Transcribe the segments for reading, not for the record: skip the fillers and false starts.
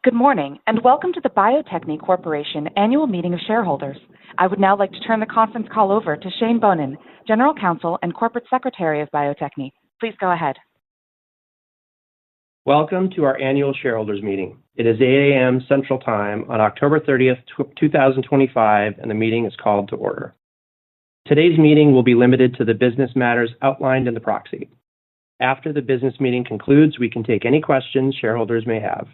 Good morning, and welcome to the Bio-Techne Corporation Annual Meeting of Shareholders. I would now like to turn the conference call over to Shane Bonin, General Counsel and Corporate Secretary of Bio-Techne. Please go ahead. Welcome to our annual shareholders meeting. It is 8 a.m. Central Time on October 30th, 2025, and the meeting is called to order. Today's meeting will be limited to the business matters outlined in the proxy. After the business meeting concludes, we can take any questions shareholders may have.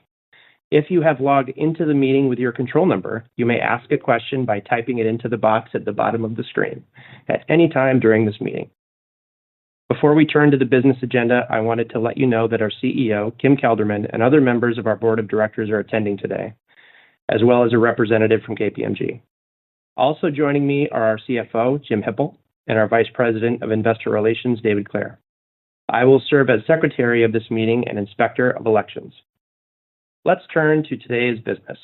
If you have logged into the meeting with your control number, you may ask a question by typing it into the box at the bottom of the screen at any time during this meeting. Before we turn to the business agenda, I wanted to let you know that our CEO, Kim Kelderman, and other members of our board of directors are attending today, as well as a representative from KPMG. Also joining me are our CFO, Jim Hippel, and our Vice President of Investor Relations, David Clare. I will serve as Secretary of this meeting and Inspector of Elections. Let's turn to today's business.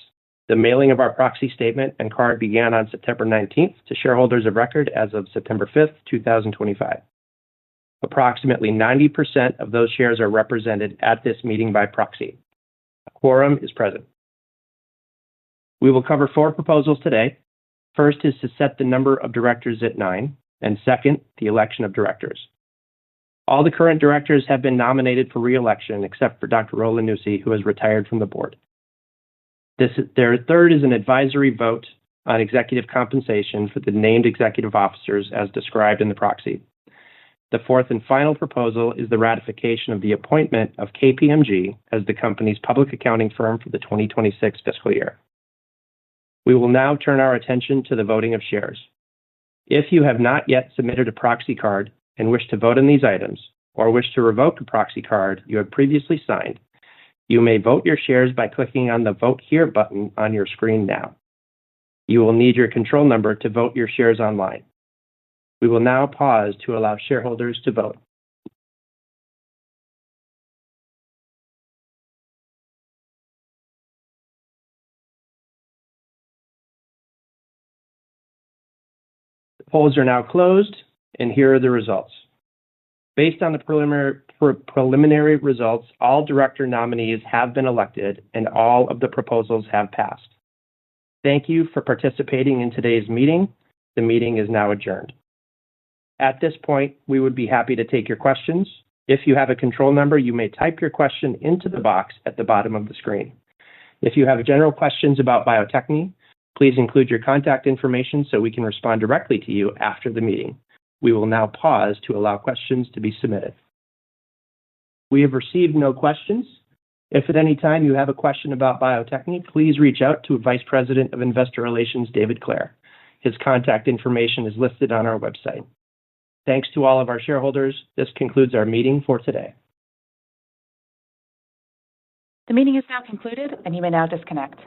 The mailing of our proxy statement and card began on September 19th to shareholders of record as of September 5th, 2025. Approximately 90% of those shares are represented at this meeting by proxy. A quorum is present. We will cover 4 proposals today. First is to set the number of directors at 9, and second, the election of directors. All the current directors have been nominated for re-election except for Dr. Roland Nusi, who has retired from the board. Their third is an advisory vote on executive compensation for the named executive officers as described in the proxy. The fourth and final proposal is the ratification of the appointment of KPMG as the company's public accounting firm for the 2026 fiscal year. We will now turn our attention to the voting of shares. If you have not yet submitted a proxy card and wish to vote on these items, or wish to revoke a proxy card you have previously signed, you may vote your shares by clicking on the Vote Here button on your screen now. You will need your control number to vote your shares online. We will now pause to allow shareholders to vote. The polls are now closed, and here are the results. Based on the preliminary results, all director nominees have been elected and all of the proposals have passed. Thank you for participating in today's meeting. The meeting is now adjourned. At this point, we would be happy to take your questions. If you have a control number, you may type your question into the box at the bottom of the screen. If you have general questions about Bio-Techne, please include your contact information so we can respond directly to you after the meeting. We will now pause to allow questions to be submitted. We have received no questions. If at any time you have a question about Bio-Techne, please reach out to Vice President of Investor Relations, David Clare. His contact information is listed on our website. Thanks to all of our shareholders. This concludes our meeting for today. The meeting is now concluded, and you may now disconnect.